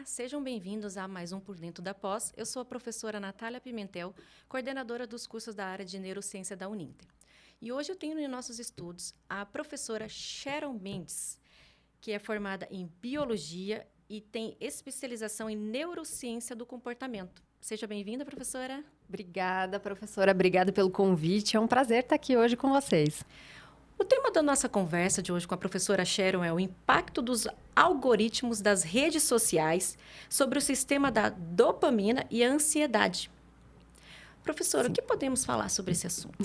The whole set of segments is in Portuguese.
Sejam bem-vindos a mais um Por Dentro da Pós. Eu sou a professora Natália Pimentel, coordenadora dos cursos da área de Neurociência da Uninter. E hoje eu tenho em nossos estudos a professora Sharon Mendes, que é formada em Biologia e tem especialização em Neurociência do Comportamento. Seja bem-vinda, professora. Obrigada, professora. Obrigada pelo convite. É um prazer estar aqui hoje com vocês. O tema da nossa conversa de hoje com a professora Sharon é o impacto dos algoritmos das redes sociais sobre o sistema da dopamina e a ansiedade. Professora, o que podemos falar sobre esse assunto?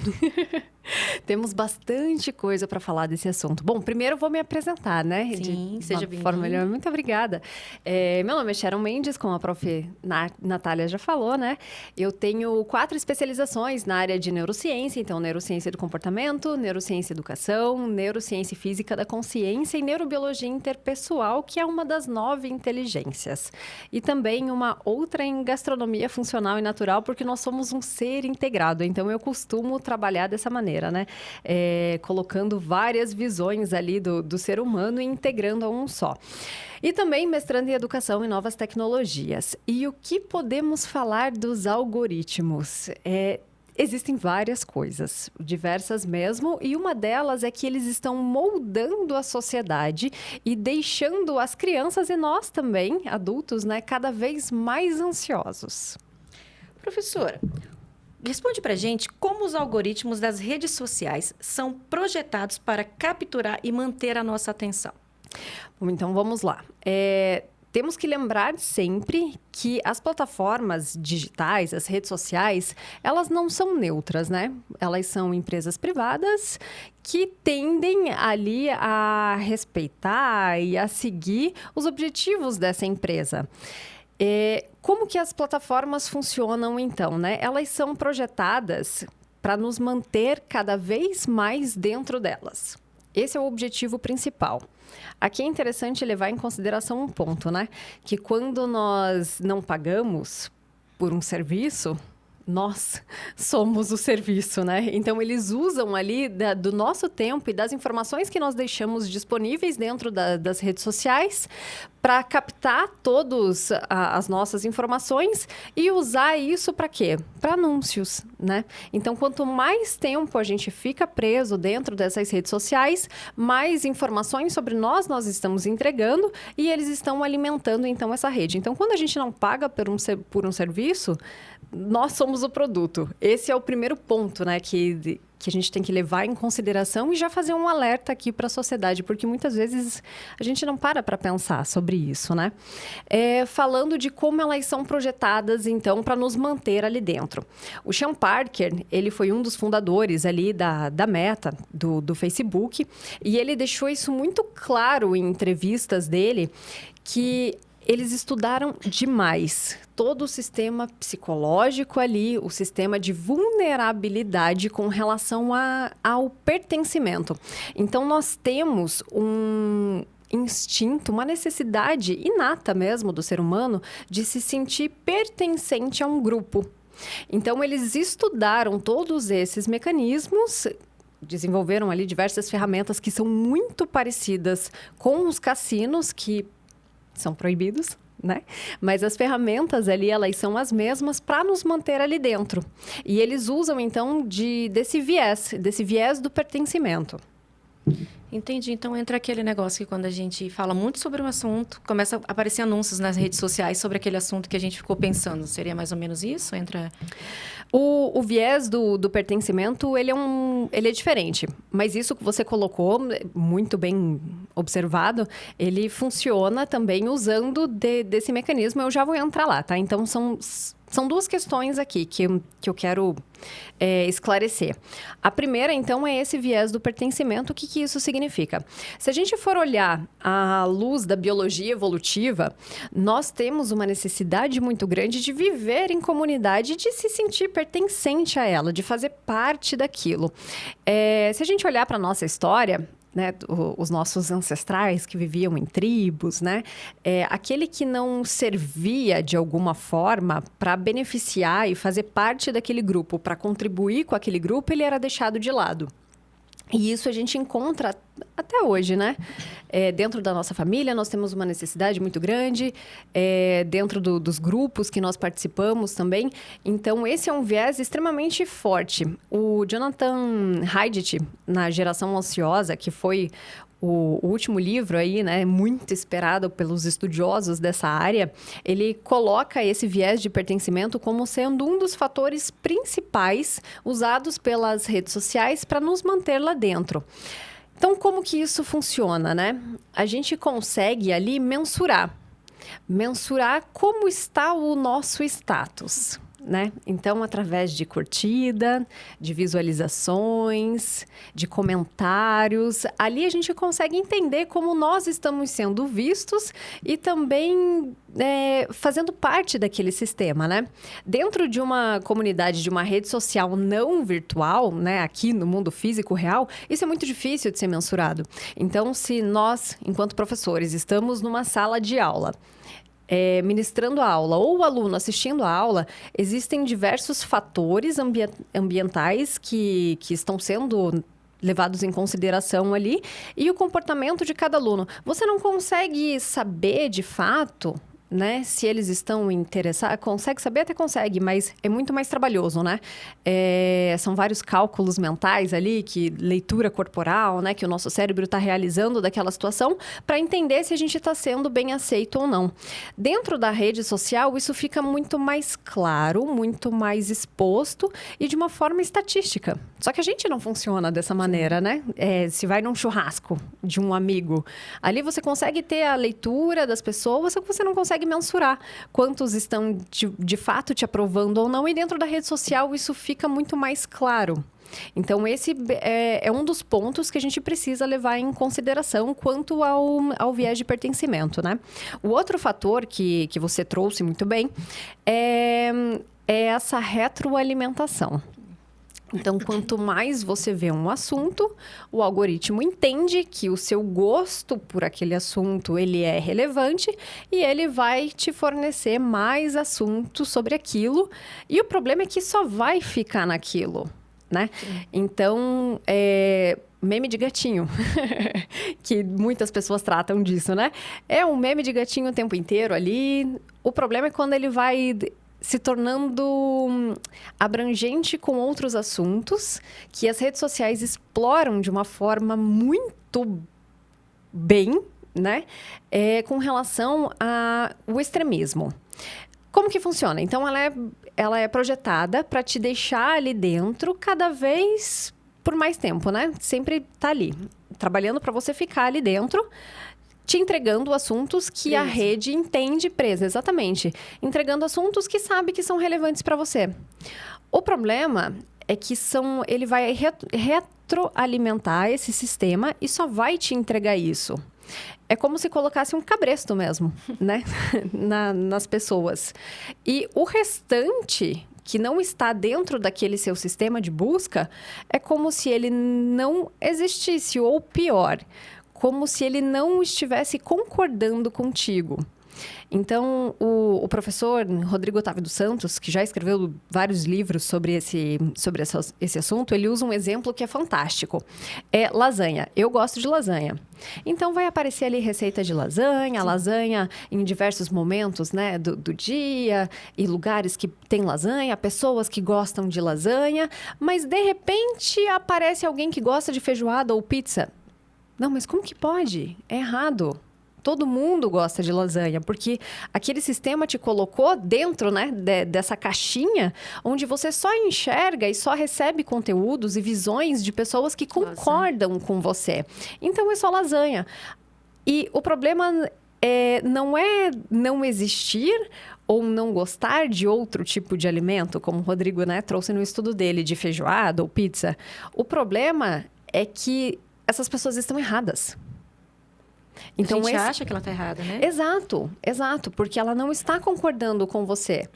Temos bastante coisa para falar desse assunto. Bom, primeiro eu vou me apresentar, né? Sim, seja bem-vinda. Muito obrigada. Meu nome é Sharon Mendes, como a prof. Natália já falou, né? Eu tenho 4 especializações na área de neurociência, então neurociência do comportamento, neurociência educação, neurociência física da consciência e neurobiologia interpessoal, que é uma das 9 inteligências. E também uma outra em gastronomia funcional e natural, porque nós somos um ser integrado, então eu costumo trabalhar dessa maneira, né? Colocando várias visões ali do ser humano e integrando a um só. E também mestrando em Educação e Novas Tecnologias. E o que podemos falar dos algoritmos? Existem várias coisas, diversas mesmo, e uma delas é que eles estão moldando a sociedade e deixando as crianças e nós também, adultos, né, cada vez mais ansiosos. Professora, responde para a gente como os algoritmos das redes sociais são projetados para capturar e manter a nossa atenção. Bom, então, vamos lá. Temos que lembrar sempre que as plataformas digitais, as redes sociais, elas não são neutras, né? Elas são empresas privadas que tendem ali a respeitar e a seguir os objetivos dessa empresa. Como que as plataformas funcionam, então, né? Elas são projetadas para nos manter cada vez mais dentro delas. Esse é o objetivo principal. Aqui é interessante levar em consideração um ponto, né? Que quando nós não pagamos por um serviço, nós somos o serviço, né? Então, eles usam ali do nosso tempo e das informações que nós deixamos disponíveis dentro das redes sociais para captar todas as nossas informações e usar isso para quê? Para anúncios, né? Então, quanto mais tempo a gente fica preso dentro dessas redes sociais, mais informações sobre nós estamos entregando e eles estão alimentando, então, essa rede. Então, quando a gente não paga por um serviço, nós somos o produto. Esse é o primeiro ponto, né, que a gente tem que levar em consideração e já fazer um alerta aqui para a sociedade, porque muitas vezes a gente não para pensar sobre isso, né? Falando de como elas são projetadas, então, para nos manter ali dentro. O Sean Parker, ele foi um dos fundadores ali da Meta, do Facebook, e ele deixou isso muito claro em entrevistas dele, que eles estudaram demais todo o sistema psicológico ali, o sistema de vulnerabilidade com relação ao pertencimento. Então, nós temos um instinto, uma necessidade inata mesmo do ser humano de se sentir pertencente a um grupo. Então, eles estudaram todos esses mecanismos, desenvolveram ali diversas ferramentas que são muito parecidas com os cassinos, que são proibidos, né? Mas as ferramentas ali, elas são as mesmas para nos manter ali dentro. E eles usam, então, desse viés do pertencimento. Entendi. Então, entra aquele negócio que quando a gente fala muito sobre um assunto, começa a aparecer anúncios nas redes sociais sobre aquele assunto que a gente ficou pensando. Seria mais ou menos isso? O viés do pertencimento, ele é diferente. Mas isso que você colocou, muito bem observado, ele funciona também usando desse mecanismo. Eu já vou entrar lá, tá? Então, são 2 questões aqui que eu quero esclarecer. A primeira, então, é esse viés do pertencimento. O que isso significa? Se a gente for olhar à luz da biologia evolutiva, nós temos uma necessidade muito grande de viver em comunidade, de se sentir pertencente a ela, de fazer parte daquilo. Se a gente olhar para a nossa história, né, os nossos ancestrais que viviam em tribos, né, aquele que não servia de alguma forma para beneficiar e fazer parte daquele grupo, para contribuir com aquele grupo, ele era deixado de lado. E isso a gente encontra até hoje, né? Dentro da nossa família, nós temos uma necessidade muito grande, dentro dos grupos que nós participamos também. Então, esse é um viés extremamente forte. O Jonathan Haidt, na Geração Ansiosa, que foi o último livro aí, né, muito esperado pelos estudiosos dessa área, ele coloca esse viés de pertencimento como sendo um dos fatores principais usados pelas redes sociais para nos manter lá dentro. Então, como que isso funciona, né? A gente consegue ali mensurar como está o nosso status, né? Então, através de curtida, de visualizações, de comentários, ali a gente consegue entender como nós estamos sendo vistos e também fazendo parte daquele sistema, né? Dentro de uma comunidade, de uma rede social não virtual, né? Aqui no mundo físico real, isso é muito difícil de ser mensurado. Então, se nós, enquanto professores, estamos numa sala de aula, ministrando a aula ou o aluno assistindo a aula, existem diversos fatores ambientais que estão sendo levados em consideração ali e o comportamento de cada aluno. Você não consegue saber de fato, né, se eles estão interessados. Consegue saber? Até consegue, mas é muito mais trabalhoso, né? São vários cálculos mentais ali, leitura corporal, né, que o nosso cérebro está realizando daquela situação para entender se a gente está sendo bem aceito ou não. Dentro da rede social, isso fica muito mais claro, muito mais exposto e de uma forma estatística. Só que a gente não funciona dessa maneira, né? Se vai num churrasco de um amigo, ali você consegue ter a leitura das pessoas, só que você não consegue mensurar quantos estão de fato te aprovando ou não. E dentro da rede social, isso fica muito mais claro. Então, esse é um dos pontos que a gente precisa levar em consideração quanto ao viés de pertencimento, né? O outro fator que você trouxe muito bem é essa retroalimentação. Então, quanto mais você vê um assunto, o algoritmo entende que o seu gosto por aquele assunto, ele é relevante e ele vai te fornecer mais assuntos sobre aquilo. E o problema é que só vai ficar naquilo, né? Então, meme de gatinho, que muitas pessoas tratam disso, né? É um meme de gatinho o tempo inteiro ali. O problema é quando ele vai se tornando abrangente com outros assuntos que as redes sociais exploram de uma forma muito bem, né? Com relação ao extremismo. Como que funciona? Então, ela é projetada para te deixar ali dentro cada vez por mais tempo, né? Sempre tá ali, trabalhando para você ficar ali dentro, te entregando assuntos que a rede entende presa, exatamente. Entregando assuntos que sabe que são relevantes para você. O problema é que ele vai retroalimentar esse sistema e só vai te entregar isso. É como se colocasse um cabresto mesmo, né? nas pessoas. E o restante, que não está dentro daquele seu sistema de busca, é como se ele não existisse, ou pior, como se ele não estivesse concordando contigo. Então, o professor Rodrigo Otávio dos Santos, que já escreveu vários livros sobre esse assunto, ele usa um exemplo que é fantástico. É lasanha. Eu gosto de lasanha. Então, vai aparecer ali receita de lasanha, lasanha em diversos momentos, né, do dia, e lugares que tem lasanha, pessoas que gostam de lasanha, mas, de repente, aparece alguém que gosta de feijoada ou pizza. Não, mas como que pode? É errado. Todo mundo gosta de lasanha, porque aquele sistema te colocou dentro, né, dessa caixinha, onde você só enxerga e só recebe conteúdos e visões de pessoas que concordam com você. Então, é só lasanha. E o problema não é não existir ou não gostar de outro tipo de alimento, como o Rodrigo, né, trouxe no estudo dele, de feijoada ou pizza. O problema é que essas pessoas estão erradas. Então, a gente acha que ela está errada, né? Exato, porque ela não está concordando com você.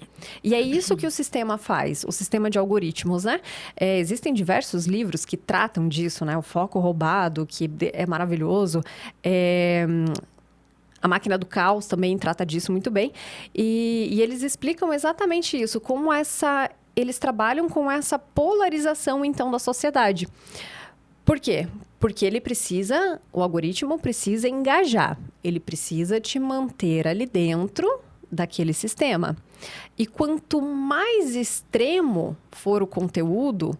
E é isso que o sistema faz, o sistema de algoritmos, né? Existem diversos livros que tratam disso, né? O Foco Roubado, que é maravilhoso. A Máquina do Caos também trata disso muito bem. E eles explicam exatamente isso, como eles trabalham com essa polarização, então, da sociedade. Por quê? Porque o algoritmo precisa engajar, ele precisa te manter ali dentro daquele sistema. E quanto mais extremo for o conteúdo,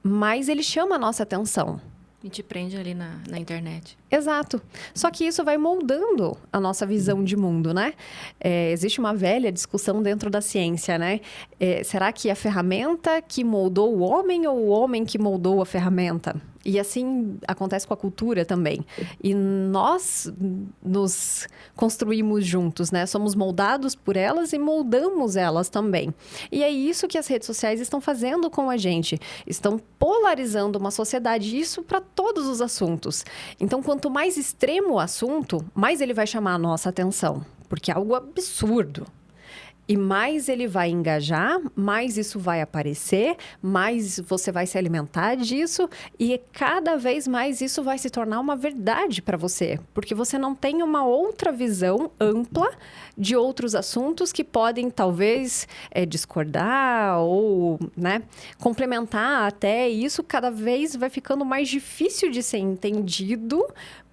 mais ele chama a nossa atenção. E te prende ali na internet. Exato. Só que isso vai moldando a nossa visão de mundo, né? Existe uma velha discussão dentro da ciência, né? Será que a ferramenta que moldou o homem ou o homem que moldou a ferramenta? E assim acontece com a cultura também. E nós nos construímos juntos, né? Somos moldados por elas e moldamos elas também. E é isso que as redes sociais estão fazendo com a gente. Estão polarizando uma sociedade, isso para todos os assuntos. Então, quanto mais extremo o assunto, mais ele vai chamar a nossa atenção. Porque é algo absurdo. E mais ele vai engajar, mais isso vai aparecer, mais você vai se alimentar disso e cada vez mais isso vai se tornar uma verdade para você, porque você não tem uma outra visão ampla de outros assuntos que podem talvez discordar ou, né, complementar até. E isso cada vez vai ficando mais difícil de ser entendido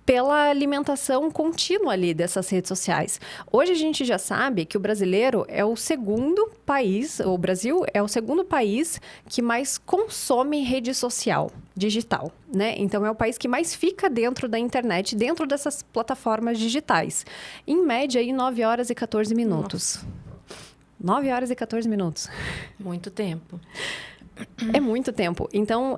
pela alimentação contínua ali dessas redes sociais. Hoje a gente já sabe que o brasileiro é o segundo país, o Brasil é o segundo país que mais consome rede social digital, né? Então é o país que mais fica dentro da internet, dentro dessas plataformas digitais. Em média, aí 9 horas e 14 minutos. Nossa. 9 horas e 14 minutos. Muito tempo. É muito tempo. Então,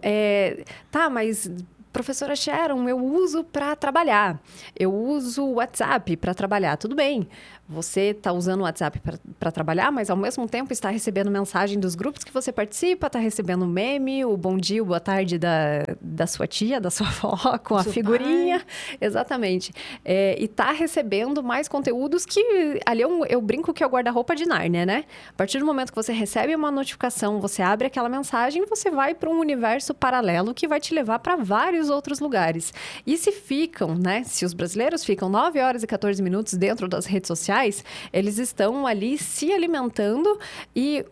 mas... Professora Sharon, eu uso para trabalhar. Eu uso o WhatsApp para trabalhar. Tudo bem, você está usando o WhatsApp para trabalhar, mas ao mesmo tempo está recebendo mensagem dos grupos que você participa, está recebendo meme, o bom dia, o boa tarde da sua tia, da sua avó, com a figurinha. Pai. Exatamente. E está recebendo mais conteúdos que... Ali eu brinco que é o guarda-roupa de Nárnia, né? A partir do momento que você recebe uma notificação, você abre aquela mensagem, você vai para um universo paralelo que vai te levar para vários outros lugares. E se os brasileiros ficam 9 horas e 14 minutos dentro das redes sociais, eles estão ali se alimentando e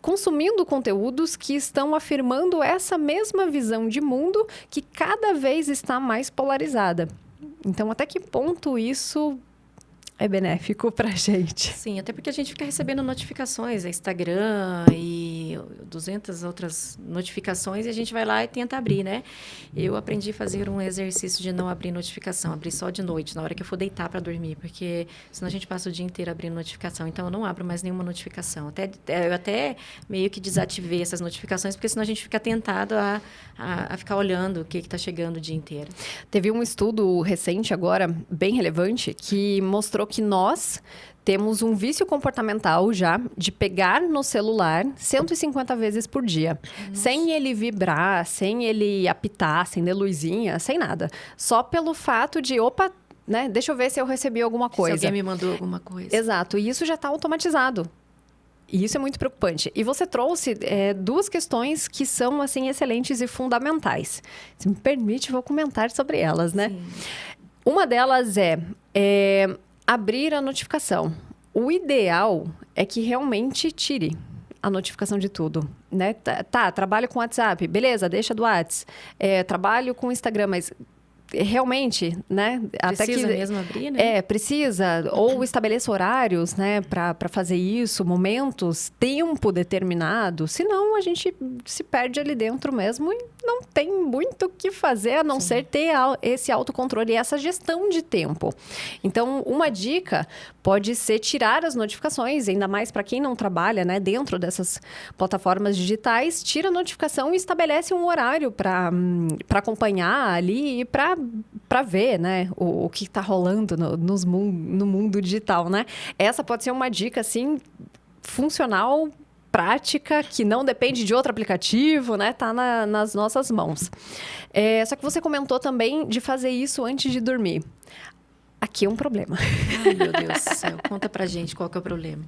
consumindo conteúdos que estão afirmando essa mesma visão de mundo que cada vez está mais polarizada. Então, até que ponto isso é benéfico pra gente? Sim, até porque a gente fica recebendo notificações, Instagram e 200 outras notificações e a gente vai lá e tenta abrir, né? Eu aprendi a fazer um exercício de não abrir notificação, abrir só de noite, na hora que eu for deitar para dormir, porque senão a gente passa o dia inteiro abrindo notificação. Então, eu não abro mais nenhuma notificação. Eu até meio que desativei essas notificações, porque senão a gente fica tentado a ficar olhando o que está chegando o dia inteiro. Teve um estudo recente agora, bem relevante, que mostrou que nós temos um vício comportamental já de pegar no celular 150 vezes por dia. Nossa. Sem ele vibrar, sem ele apitar, sem de luzinha, sem nada. Só pelo fato de, né, deixa eu ver se eu recebi alguma coisa. Se alguém me mandou alguma coisa. Exato, e isso já está automatizado. E isso é muito preocupante. E você trouxe duas questões que são, assim, excelentes e fundamentais. Se me permite, vou comentar sobre elas, né? Sim. Uma delas é abrir a notificação. O ideal é que realmente tire a notificação de tudo, né? Trabalho com WhatsApp, beleza, deixa do WhatsApp. Trabalho com Instagram, mas... realmente, né? Precisa mesmo abrir, né? Precisa. Ou estabeleça horários, né? Para fazer isso, momentos, tempo determinado. Senão, a gente se perde ali dentro mesmo e não tem muito o que fazer, a não ser ter esse autocontrole e essa gestão de tempo. Então, uma dica pode ser tirar as notificações, ainda mais para quem não trabalha, né? Dentro dessas plataformas digitais, tira a notificação e estabelece um horário para acompanhar ali e para ver, né, o que está rolando no mundo digital, né? Essa pode ser uma dica, assim, funcional, prática, que não depende de outro aplicativo, né? Tá nas nossas mãos. Só que você comentou também de fazer isso antes de dormir. Aqui é um problema. Ai, meu Deus do céu. Conta pra gente qual que é o problema.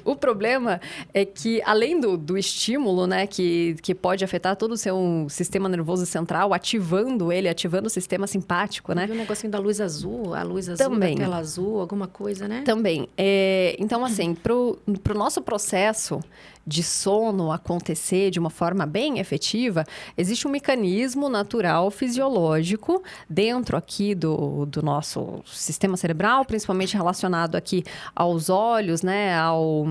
O problema é que, além do estímulo, né, que pode afetar todo o seu sistema nervoso central, ativando o sistema simpático, né? Viu o negocinho da luz azul, a luz azul, Também. da tela azul, alguma coisa, né? Também. Então, assim, pro nosso processo de sono acontecer de uma forma bem efetiva, existe um mecanismo natural, fisiológico, dentro aqui do nosso sistema cerebral, principalmente relacionado aqui aos olhos, né, ao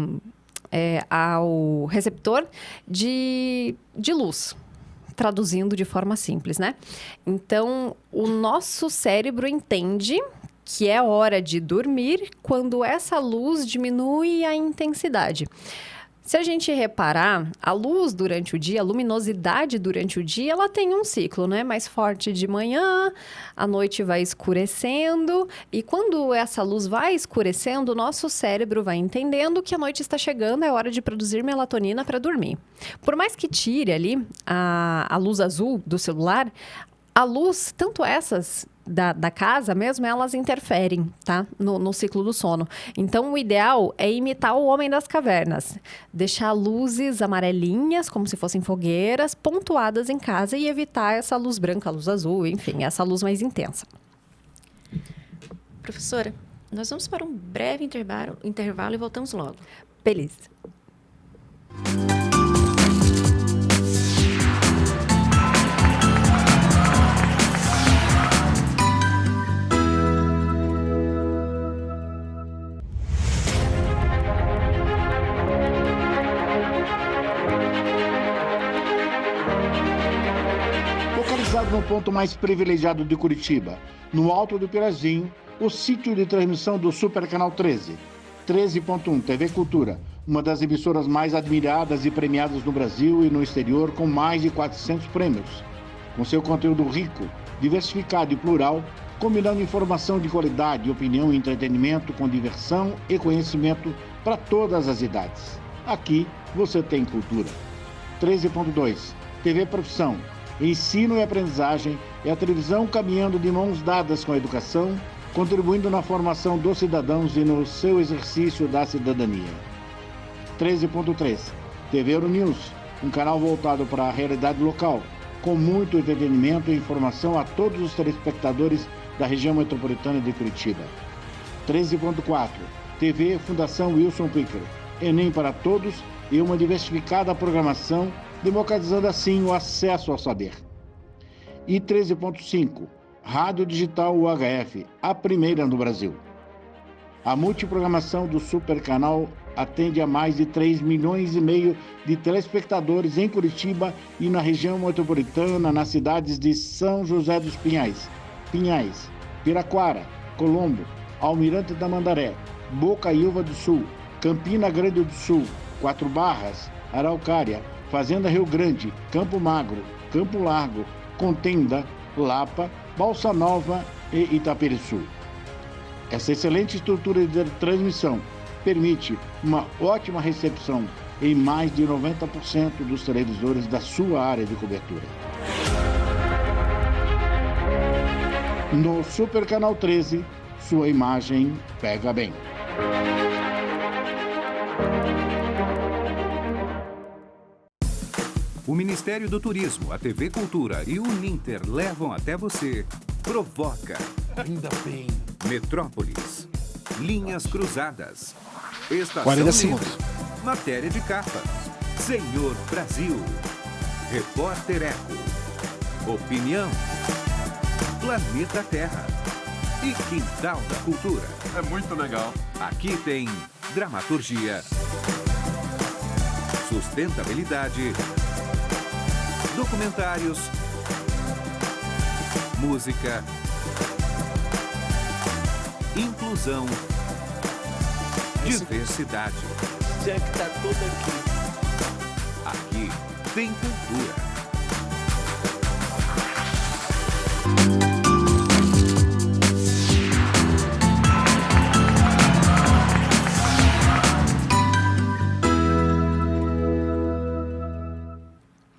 receptor de luz. Traduzindo de forma simples, né? Então, o nosso cérebro entende que é hora de dormir quando essa luz diminui a intensidade. Se a gente reparar, a luz durante o dia, a luminosidade durante o dia, ela tem um ciclo, né? Mais forte de manhã, à noite vai escurecendo. E quando essa luz vai escurecendo, o nosso cérebro vai entendendo que a noite está chegando, é hora de produzir melatonina para dormir. Por mais que tire ali a luz azul do celular, a luz, tanto essas da casa mesmo, elas interferem, tá? No ciclo do sono. Então, o ideal é imitar o homem das cavernas. Deixar luzes amarelinhas, como se fossem fogueiras, pontuadas em casa e evitar essa luz branca, a luz azul, enfim, essa luz mais intensa. Professora, nós vamos para um breve intervalo e voltamos logo. Beleza. Localizado no ponto mais privilegiado de Curitiba, no Alto do Pirazinho, o sítio de transmissão do Super Canal 13. 13.1 TV Cultura, uma das emissoras mais admiradas e premiadas no Brasil e no exterior, com mais de 400 prêmios. Com seu conteúdo rico, diversificado e plural, combinando informação de qualidade, opinião e entretenimento com diversão e conhecimento para todas as idades. Aqui você tem cultura. 13.2 TV Profissão. Ensino e aprendizagem é a televisão caminhando de mãos dadas com a educação, contribuindo na formação dos cidadãos e no seu exercício da cidadania. 13.3 TV Euronews, um canal voltado para a realidade local, com muito entretenimento e informação a todos os telespectadores da região metropolitana de Curitiba. 13.4 TV Fundação Wilson Picker, Enem para todos e uma diversificada programação, democratizando assim o acesso ao saber. E 13.5 Rádio Digital UHF, a primeira no Brasil. A multiprogramação do Super Canal atende a mais de 3,5 milhões de telespectadores em Curitiba e na região metropolitana, nas cidades de São José dos Pinhais, Piraquara, Colombo, Almirante Tamandaré, Bocaiúva do Sul, Campina Grande do Sul, Quatro Barras, Araucária, Fazenda Rio Grande, Campo Magro, Campo Largo, Contenda, Lapa, Balsa Nova e Itaperiçu. Essa excelente estrutura de transmissão permite uma ótima recepção em mais de 90% dos televisores da sua área de cobertura. No Super Canal 13, sua imagem pega bem. O Ministério do Turismo, a TV Cultura e o Uninter levam até você Provoca. Ainda bem. Metrópolis. Linhas Cruzadas. Estação 40 Livre. segundos. Matéria de capa. Senhor Brasil. Repórter Eco. Opinião. Planeta Terra. E Quintal da Cultura. É muito legal. Aqui tem dramaturgia, sustentabilidade, documentários, música, inclusão, diversidade. Já que tá tudo aqui. Aqui tem cultura.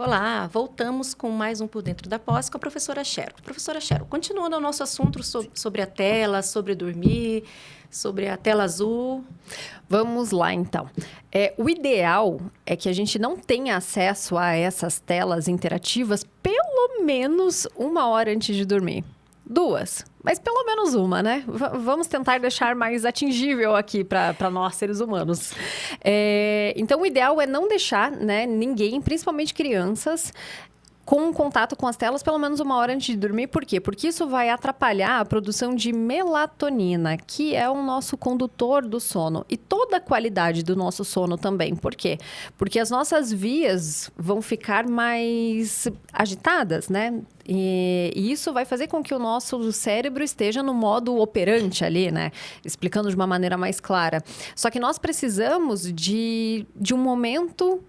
Olá, voltamos com mais um Por Dentro da Pós com a professora Cheryl. Professora Cheryl, continuando o nosso assunto sobre a tela, sobre dormir, sobre a tela azul. Vamos lá, então. O ideal é que a gente não tenha acesso a essas telas interativas pelo menos 1 hora antes de dormir. 2, mas pelo menos 1, né? Vamos tentar deixar mais atingível aqui para nós, seres humanos. Então, o ideal é não deixar, né, ninguém, principalmente crianças, com contato com as telas pelo menos 1 hora antes de dormir. Por quê? Porque isso vai atrapalhar a produção de melatonina, que é o nosso condutor do sono. E toda a qualidade do nosso sono também. Por quê? Porque as nossas vias vão ficar mais agitadas, né? E isso vai fazer com que o nosso cérebro esteja no modo operante ali, né? Explicando de uma maneira mais clara. Só que nós precisamos de um momento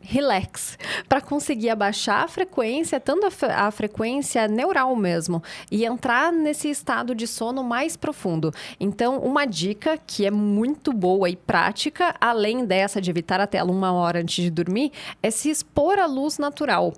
relax, para conseguir abaixar a frequência, tanto a frequência neural mesmo, e entrar nesse estado de sono mais profundo. Então, uma dica que é muito boa e prática, além dessa de evitar a tela 1 hora antes de dormir, é se expor à luz natural.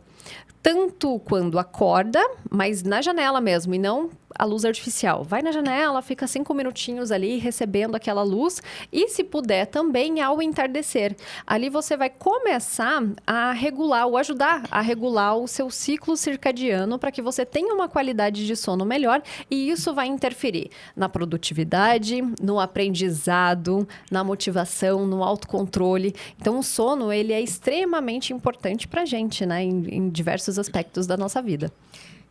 Tanto quando acorda, mas na janela mesmo, e não a luz artificial. Vai na janela, fica 5 minutinhos ali recebendo aquela luz e, se puder, também ao entardecer. Ali você vai começar a regular ou ajudar a regular o seu ciclo circadiano para que você tenha uma qualidade de sono melhor, e isso vai interferir na produtividade, no aprendizado, na motivação, no autocontrole. Então, o sono, ele é extremamente importante para a gente, né, em diversos aspectos da nossa vida.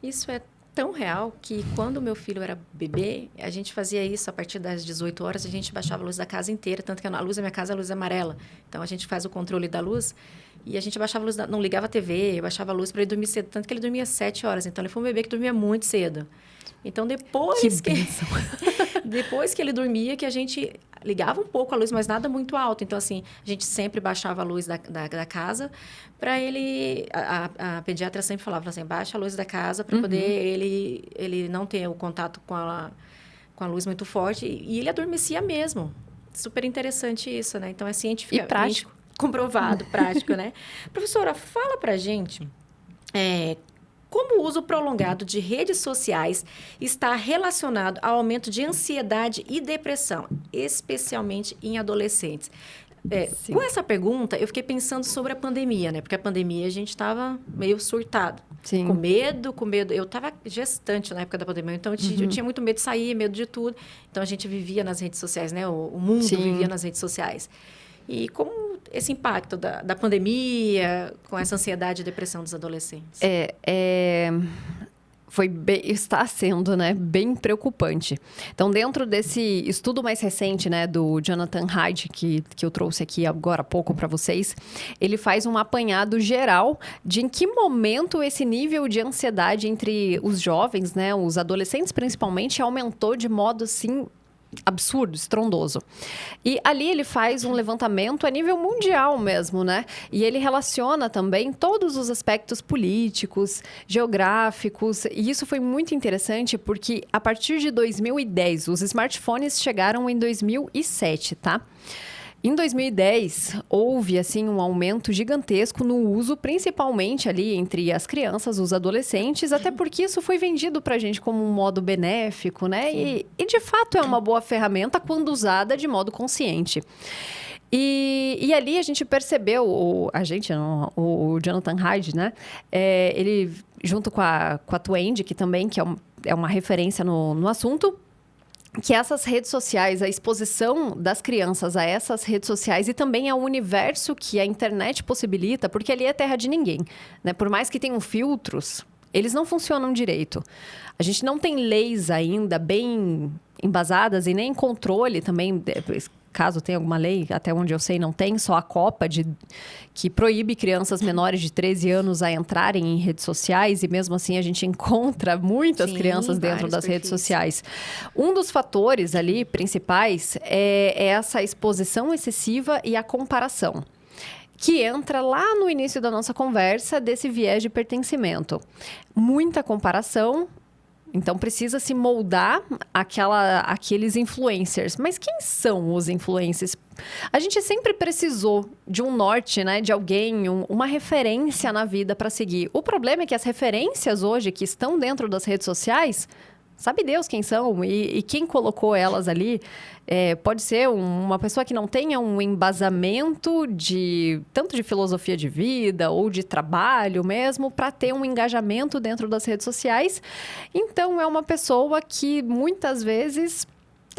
Isso é tão real que quando meu filho era bebê, a gente fazia isso a partir das 18 horas, a gente baixava a luz da casa inteira, tanto que a luz da minha casa é a luz amarela. Então, a gente faz o controle da luz e a gente baixava a luz, não ligava a TV, baixava a luz para ele dormir cedo, tanto que ele dormia 7 horas. Então, ele foi um bebê que dormia muito cedo. Então, depois que ele dormia, que a gente ligava um pouco a luz, mas nada muito alto. Então, assim, a gente sempre baixava a luz da casa para ele... A pediatra sempre falava assim, baixa a luz da casa para poder ele não ter o contato com a luz muito forte. E ele adormecia mesmo. Super interessante isso, né? Então, é cientificamente E prático. Comprovado, prático, né? Professora, fala pra gente... como o uso prolongado de redes sociais está relacionado ao aumento de ansiedade e depressão, especialmente em adolescentes? Com essa pergunta, eu fiquei pensando sobre a pandemia, né? Porque a pandemia a gente estava meio surtado. Sim. Com medo. Eu estava gestante na época da pandemia, então eu tinha muito medo de sair, medo de tudo. Então, a gente vivia nas redes sociais, né? O mundo vivia nas redes sociais. E como esse impacto da pandemia com essa ansiedade e depressão dos adolescentes? Está sendo, né, bem preocupante. Então, dentro desse estudo mais recente, né, do Jonathan Haidt, que eu trouxe aqui agora há pouco para vocês, ele faz um apanhado geral de em que momento esse nível de ansiedade entre os jovens, né, os adolescentes principalmente, aumentou de modo, assim, absurdo, estrondoso. E ali ele faz um levantamento a nível mundial mesmo, né? E ele relaciona também todos os aspectos políticos, geográficos. E isso foi muito interessante porque a partir de 2010, os smartphones chegaram em 2007, tá? Em 2010, houve, assim, um aumento gigantesco no uso, principalmente ali entre as crianças, os adolescentes, até porque isso foi vendido pra gente como um modo benéfico, né? E de fato, é uma boa ferramenta quando usada de modo consciente. E ali a gente percebeu, o Jonathan Haidt, né? Ele, junto com a Twain, que também é uma referência no assunto, que essas redes sociais, a exposição das crianças a essas redes sociais e também ao universo que a internet possibilita, porque ali é terra de ninguém, né? Por mais que tenham filtros, eles não funcionam direito. A gente não tem leis ainda bem embasadas e nem controle também, caso tenha alguma lei, até onde eu sei não tem, só a Copa, que proíbe crianças menores de 13 anos a entrarem em redes sociais, e mesmo assim a gente encontra muitas crianças dentro das redes sociais. Um dos fatores ali principais é essa exposição excessiva e a comparação, que entra lá no início da nossa conversa desse viés de pertencimento. Muita comparação Então, precisa se moldar aqueles influencers. Mas quem são os influencers? A gente sempre precisou de um norte, né? De alguém, uma referência na vida para seguir. O problema é que as referências hoje que estão dentro das redes sociais, sabe Deus quem são e quem colocou elas ali. Pode ser uma pessoa que não tenha um embasamento tanto de filosofia de vida ou de trabalho mesmo, para ter um engajamento dentro das redes sociais. Então, é uma pessoa que muitas vezes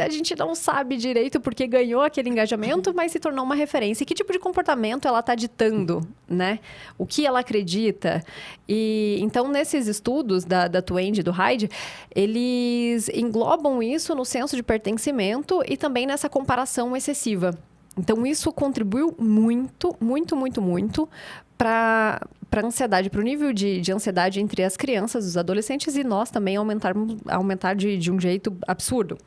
a gente não sabe direito porque ganhou aquele engajamento, mas se tornou uma referência. E que tipo de comportamento ela está ditando, né? O que ela acredita. E então, nesses estudos da Twenge e do Hyde, eles englobam isso no senso de pertencimento e também nessa comparação excessiva. Então, isso contribuiu muito, muito, muito, muito para a ansiedade, para o nível de ansiedade entre as crianças, os adolescentes e nós também aumentar de um jeito absurdo.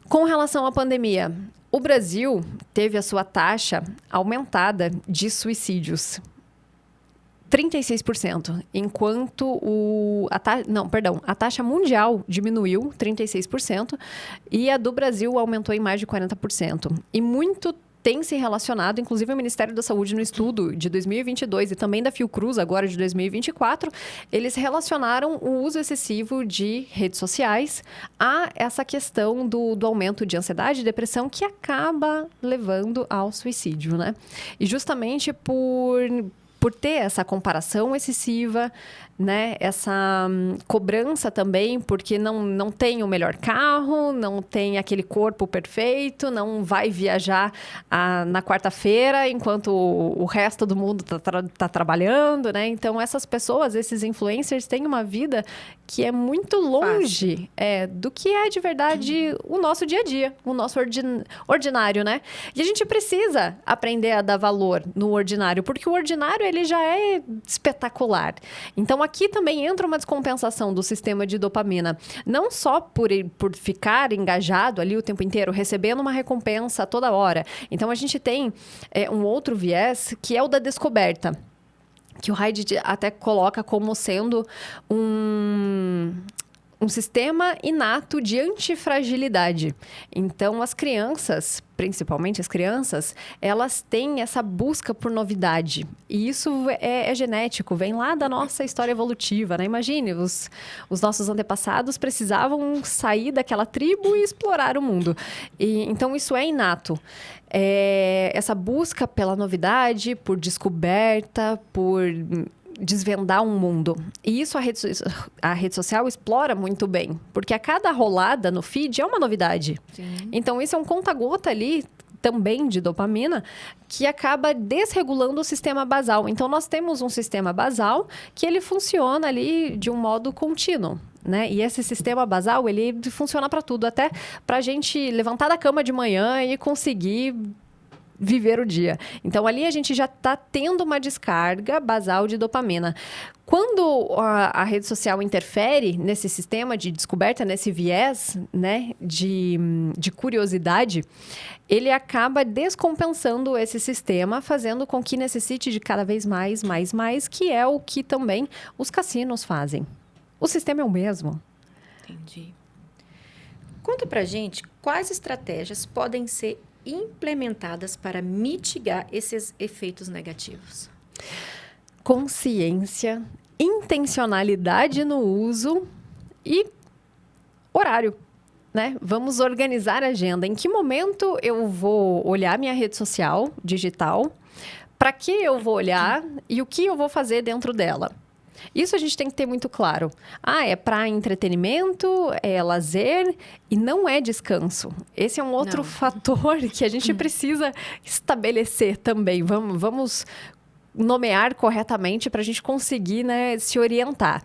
Com relação à pandemia, o Brasil teve a sua taxa aumentada de suicídios. 36%, enquanto a taxa mundial diminuiu 36% e a do Brasil aumentou em mais de 40%. E muito tem se relacionado, inclusive o Ministério da Saúde no estudo de 2022 e também da Fiocruz agora de 2024, eles relacionaram o uso excessivo de redes sociais a essa questão do aumento de ansiedade e depressão que acaba levando ao suicídio, né? E justamente por ter essa comparação excessiva, né? Essa cobrança também, porque não tem o melhor carro, não tem aquele corpo perfeito, não vai viajar na quarta-feira, enquanto o resto do mundo tá trabalhando, né? Então, essas pessoas, esses influencers, têm uma vida que é muito longe do que é de verdade o nosso dia a dia, o nosso ordinário, né? E a gente precisa aprender a dar valor no ordinário, porque o ordinário, ele já é espetacular. Então, aqui também entra uma descompensação do sistema de dopamina. Não só por ficar engajado ali o tempo inteiro, recebendo uma recompensa toda hora. Então, a gente tem um outro viés, que é o da descoberta. Que o Hyde até coloca como sendo um sistema inato de antifragilidade. Então, as crianças, principalmente as crianças, elas têm essa busca por novidade. E isso é genético, vem lá da nossa história evolutiva, né? Imagine, os nossos antepassados precisavam sair daquela tribo e explorar o mundo. Então, isso é inato. Essa busca pela novidade, por descoberta, por desvendar um mundo. E isso a rede social explora muito bem, porque a cada rolada no feed é uma novidade. Sim. Então, isso é um conta-gota ali também de dopamina que acaba desregulando o sistema basal. Então, nós temos um sistema basal que ele funciona ali de um modo contínuo. Né? E esse sistema basal, ele funciona para tudo, até para a gente levantar da cama de manhã e conseguir viver o dia. Então, ali a gente já está tendo uma descarga basal de dopamina. Quando a rede social interfere nesse sistema de descoberta, nesse viés, né, de curiosidade, ele acaba descompensando esse sistema, fazendo com que necessite de cada vez mais, que é o que também os cassinos fazem. O sistema é o mesmo. Entendi. Conta pra gente quais estratégias podem ser implementadas para mitigar esses efeitos negativos. Consciência, intencionalidade no uso e horário, né? Vamos organizar a agenda. Em que momento eu vou olhar minha rede social digital? Para que eu vou olhar e o que eu vou fazer dentro dela? Isso a gente tem que ter muito claro. É para entretenimento, é lazer e não é descanso. Esse é um outro fator que a gente precisa estabelecer também. Vamos nomear corretamente para a gente conseguir, né, se orientar.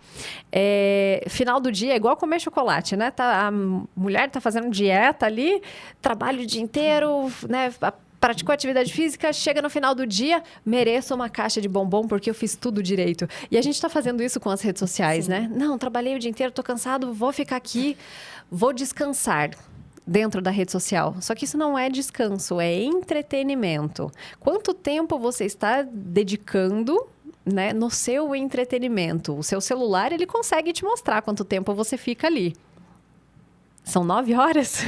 Final do dia é igual comer chocolate, né? A mulher está fazendo dieta ali, trabalha o dia inteiro, né? Praticou atividade física, chega no final do dia, mereço uma caixa de bombom porque eu fiz tudo direito. E a gente está fazendo isso com as redes sociais, Sim. né? Não, trabalhei o dia inteiro, estou cansado, vou ficar aqui, vou descansar dentro da rede social. Só que isso não é descanso, é entretenimento. Quanto tempo você está dedicando, né, no seu entretenimento. O seu celular, ele consegue te mostrar quanto tempo você fica ali. São 9 horas?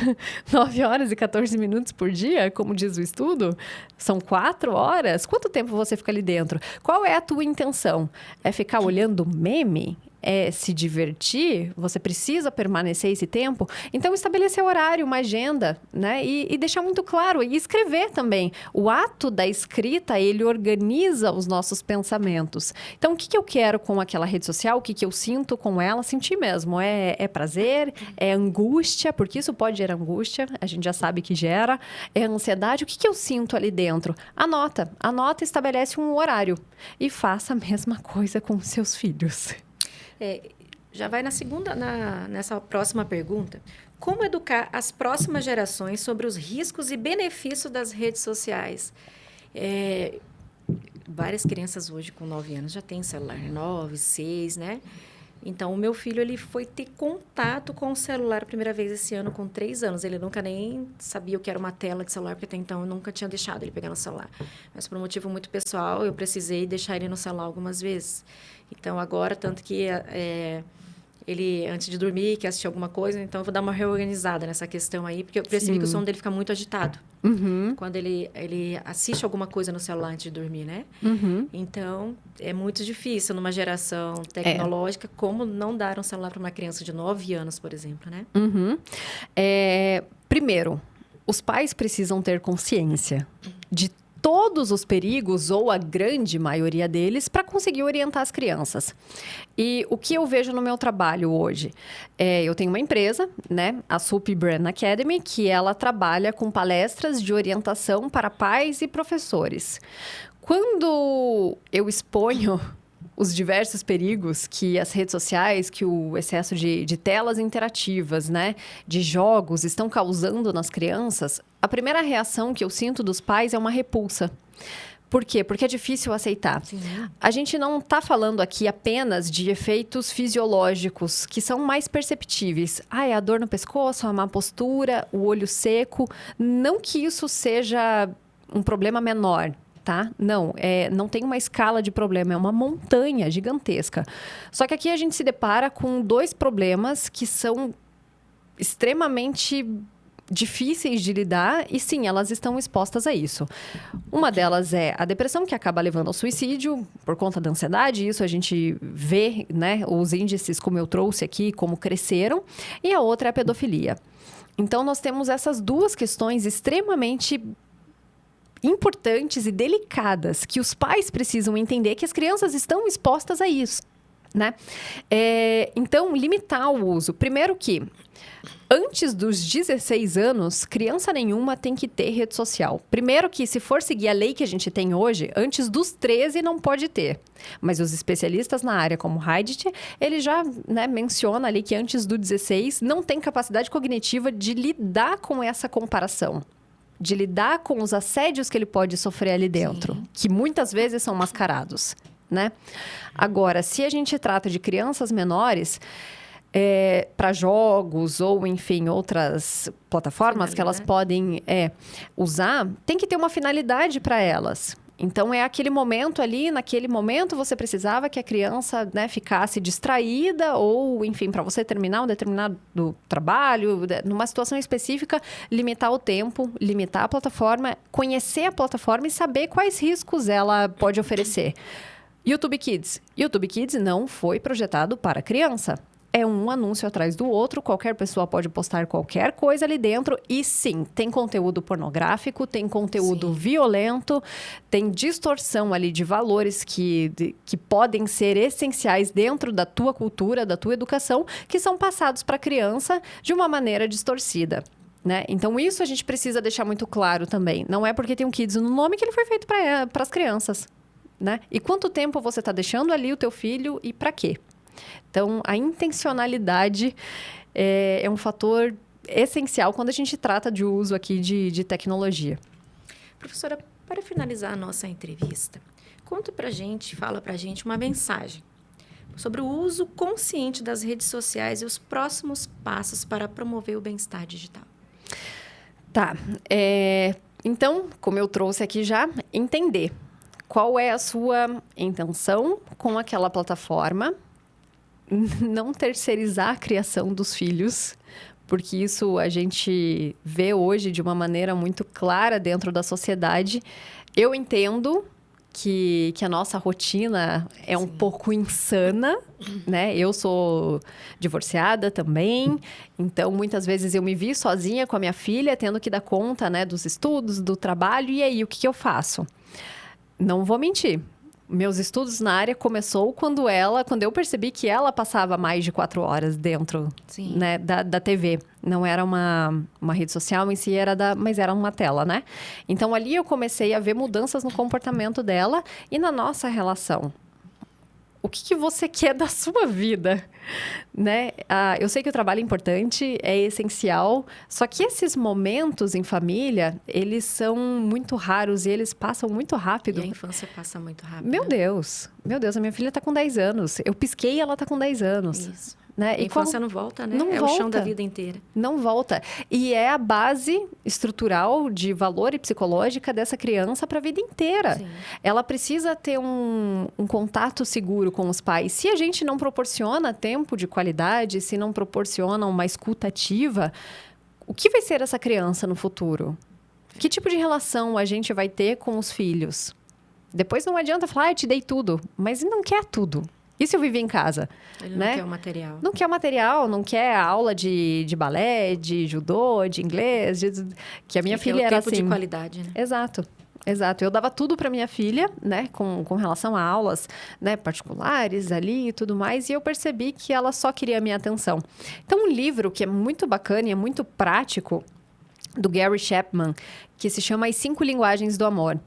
9 horas e 14 minutos por dia, como diz o estudo? São 4 horas? Quanto tempo você fica ali dentro? Qual é a tua intenção? É ficar olhando meme? É se divertir? Você precisa permanecer esse tempo? Então, estabelecer horário, uma agenda, né? E deixar muito claro. E escrever também. O ato da escrita, ele organiza os nossos pensamentos. Então, o que eu quero com aquela rede social? O que eu sinto com ela? Sentir mesmo. É prazer? É angústia? Porque isso pode gerar angústia. A gente já sabe que gera. É ansiedade? O que eu sinto ali dentro? Anota. Anota e estabelece um horário. E faça a mesma coisa com os seus filhos. Já vai nessa próxima pergunta. Como educar as próximas gerações sobre os riscos e benefícios das redes sociais? Várias crianças hoje com 9 anos já têm celular, 9, 6, né? Então, o meu filho, ele foi ter contato com o celular a primeira vez esse ano com 3 anos. Ele nunca nem sabia o que era uma tela de celular, porque até então eu nunca tinha deixado ele pegar no celular. Mas por um motivo muito pessoal, eu precisei deixar ele no celular algumas vezes. Então, agora, tanto que ele, antes de dormir, quer assistir alguma coisa, então eu vou dar uma reorganizada nessa questão aí, porque eu percebi que o sono dele fica muito agitado. Uhum. Quando ele assiste alguma coisa no celular antes de dormir, né? Uhum. Então, é muito difícil numa geração tecnológica, como não dar um celular para uma criança de 9 anos, por exemplo, né? Uhum. Primeiro, os pais precisam ter consciência de todos os perigos, ou a grande maioria deles, para conseguir orientar as crianças. E o que eu vejo no meu trabalho hoje? Eu tenho uma empresa, né, a Sup Brand Academy, que ela trabalha com palestras de orientação para pais e professores. Quando eu exponho os diversos perigos que as redes sociais, que o excesso de telas interativas, né, de jogos estão causando nas crianças, a primeira reação que eu sinto dos pais é uma repulsa. Por quê? Porque é difícil aceitar. Sim. A gente não está falando aqui apenas de efeitos fisiológicos, que são mais perceptíveis. É a dor no pescoço, a má postura, o olho seco. Não que isso seja um problema menor, tá? Não, não tem uma escala de problema, é uma montanha gigantesca. Só que aqui a gente se depara com 2 problemas que são extremamente difíceis de lidar e, sim, elas estão expostas a isso. Uma delas é a depressão, que acaba levando ao suicídio por conta da ansiedade. Isso a gente vê, né? Os índices, como eu trouxe aqui, como cresceram. E a outra é a pedofilia. Então, nós temos essas 2 questões extremamente importantes e delicadas que os pais precisam entender que as crianças estão expostas a isso, né? Então, limitar o uso. Primeiro que, antes dos 16 anos, criança nenhuma tem que ter rede social. Primeiro que, se for seguir a lei que a gente tem hoje, antes dos 13 não pode ter. Mas os especialistas na área, como Heidit, ele já, né, menciona ali que antes do 16 não tem capacidade cognitiva de lidar com essa comparação. De lidar com os assédios que ele pode sofrer ali dentro, sim, que muitas vezes são mascarados, né? Agora, se a gente trata de crianças menores, para jogos ou, enfim, outras plataformas que elas podem usar, tem que ter uma finalidade para elas. Então, é aquele momento ali, naquele momento você precisava que a criança, né, ficasse distraída ou, enfim, para você terminar um determinado trabalho, numa situação específica, limitar o tempo, limitar a plataforma, conhecer a plataforma e saber quais riscos ela pode oferecer. YouTube Kids. YouTube Kids não foi projetado para criança. É um anúncio atrás do outro, qualquer pessoa pode postar qualquer coisa ali dentro. E sim, tem conteúdo pornográfico, tem conteúdo violento, tem distorção ali de valores que podem ser essenciais dentro da tua cultura, da tua educação, que são passados para a criança de uma maneira distorcida, né? Então, isso a gente precisa deixar muito claro também. Não é porque tem um Kids no nome que ele foi feito para as crianças, né? E quanto tempo você está deixando ali o teu filho e para quê? Então, a intencionalidade é um fator essencial quando a gente trata de uso aqui de tecnologia. Professora, para finalizar a nossa entrevista, fala pra gente uma mensagem sobre o uso consciente das redes sociais e os próximos passos para promover o bem-estar digital. Tá. Então, como eu trouxe aqui já, entender qual é a sua intenção com aquela plataforma, não terceirizar a criação dos filhos, porque isso a gente vê hoje de uma maneira muito clara dentro da sociedade. Eu entendo que a nossa rotina é um pouco insana, né? Eu sou divorciada também, então muitas vezes eu me vi sozinha com a minha filha, tendo que dar conta, né, dos estudos, do trabalho, e aí o que eu faço? Não vou mentir. Meus estudos na área começou quando eu percebi que ela passava mais de 4 horas dentro, né, da TV. Não era uma rede social em si, mas era uma tela, né? Então, ali eu comecei a ver mudanças no comportamento dela e na nossa relação. O que você quer da sua vida, né? Eu sei que o trabalho é importante, é essencial, só que esses momentos em família, eles são muito raros e eles passam muito rápido. E a infância passa muito rápido. Meu Deus, a minha filha está com 10 anos. Eu pisquei e ela está com 10 anos. Isso. Né? A infância não volta, né? Não é volta. O chão da vida inteira. Não volta. E é a base estrutural de valor e psicológica dessa criança para a vida inteira. Sim. Ela precisa ter um contato seguro com os pais. Se a gente não proporciona tempo de qualidade, se não proporciona uma escuta ativa, o que vai ser essa criança no futuro? Que tipo de relação a gente vai ter com os filhos? Depois não adianta falar, eu te dei tudo, mas não quer tudo. E se eu viver em casa? Ele né? não quer o material. Não quer o material, não quer a aula de balé, de judô, de inglês, que a minha filha era assim. Tempo de qualidade, né? Exato. Eu dava tudo para minha filha, né, com relação a aulas, né, particulares ali e tudo mais, e eu percebi que ela só queria a minha atenção. Então, um livro que é muito bacana e é muito prático, do Gary Chapman, que se chama As 5 Linguagens do Amor.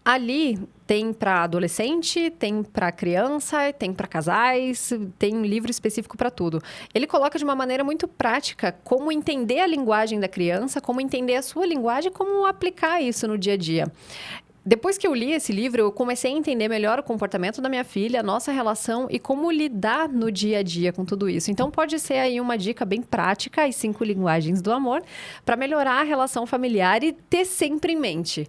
Ali tem para adolescente, tem para criança, tem para casais, tem um livro específico para tudo. Ele coloca de uma maneira muito prática como entender a linguagem da criança, como entender a sua linguagem, como aplicar isso no dia a dia. Depois que eu li esse livro, eu comecei a entender melhor o comportamento da minha filha, a nossa relação e como lidar no dia a dia com tudo isso. Então, pode ser aí uma dica bem prática, as 5 linguagens do amor, para melhorar a relação familiar e ter sempre em mente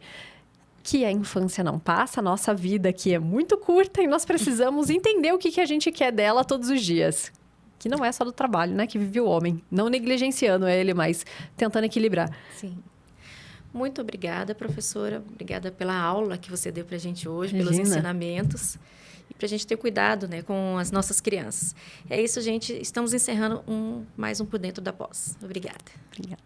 que a infância não passa, a nossa vida aqui é muito curta e nós precisamos entender o que a gente quer dela todos os dias. Que não é só do trabalho, né? Que vive o homem. Não negligenciando ele, mas tentando equilibrar. Sim. Muito obrigada, professora. Obrigada pela aula que você deu para a gente hoje, Imagina. pelos ensinamentos. E para a gente ter cuidado, né, com as nossas crianças. É isso, gente. Estamos encerrando mais um Por Dentro da Pós. Obrigada. Obrigada.